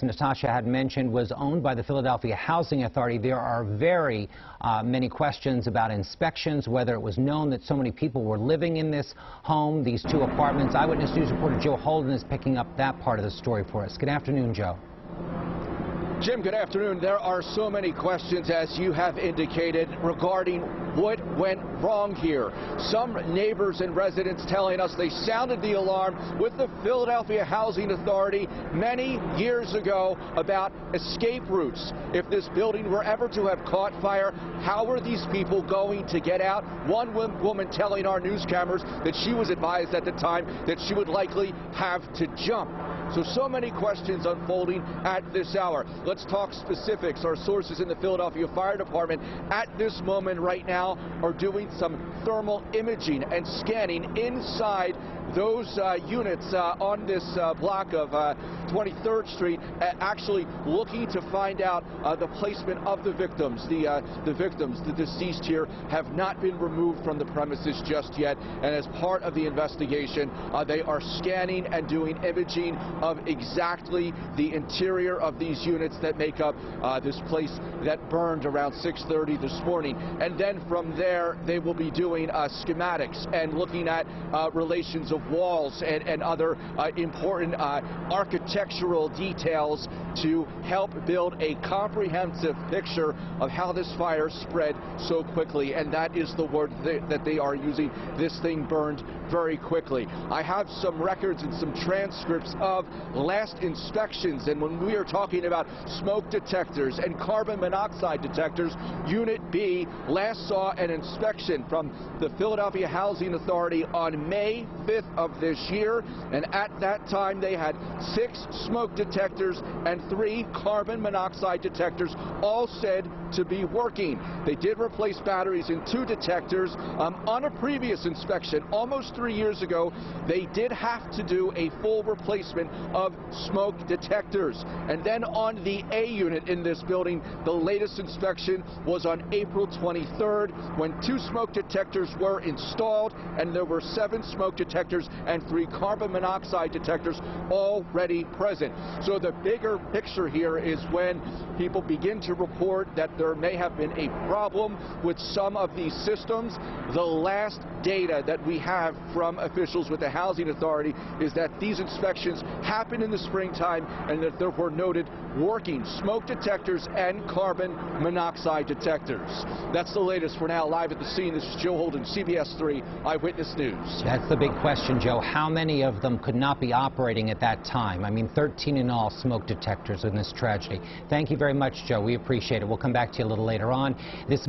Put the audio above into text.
Natasha had mentioned was owned by the Philadelphia Housing Authority. There are very many questions about inspections, whether it was known that so many people were living in this home, these two apartments. Eyewitness News reporter Joe Holden is picking up that part of the story for us. Good afternoon, Joe. Jim, good afternoon. There are so many questions, as you have indicated, regarding what went wrong here. Some neighbors and residents telling us they sounded the alarm with the Philadelphia Housing Authority many years ago about escape routes. If this building were ever to have caught fire, how were these people going to get out? One woman telling our news cameras that she was advised at the time that she would likely have to jump. So many questions unfolding at this hour. Let's talk specifics. Our sources in the Philadelphia Fire Department at this moment right now are doing some thermal imaging and scanning inside those units on this block of 23rd Street, actually looking to find out the placement of the victims. The deceased here, have not been removed from the premises just yet, and as part of the investigation, they are scanning and doing imaging of exactly the interior of these units that make up this place that burned around 6:30 this morning. And then from there, they will be doing schematics and looking at relations of walls and other important architectural details to help build a comprehensive picture of how this fire spread so quickly. And that is the word that they are using. This thing burned very quickly. I have some records and some transcripts of last inspections, and when we are talking about smoke detectors and carbon monoxide detectors, Unit B last saw an inspection from the Philadelphia Housing Authority on May 5th of this year, and at that time they had 6 smoke detectors and 3 carbon monoxide detectors, all said to be working. They did replace batteries in 2 detectors. On a previous inspection, almost 3 years ago, they did have to do a full replacement of smoke detectors. And then on the A unit in this building, the latest inspection was on April 23rd, when 2 smoke detectors were installed, and there were 7 smoke detectors and 3 carbon monoxide detectors already present. So the bigger picture here is when people begin to report that there may have been a problem with some of these systems. The last data that we have from officials with the Housing Authority is that these inspections happened in the springtime and that there were noted working smoke detectors and carbon monoxide detectors. That's the latest for now. Live at the scene, this is Joe Holden, CBS 3 Eyewitness News. That's the big question, Joe. How many of them could not be operating at that time? I mean, 13 in all smoke detectors in this tragedy. Thank you very much, Joe. We appreciate it. We'll come back to you a little later on. This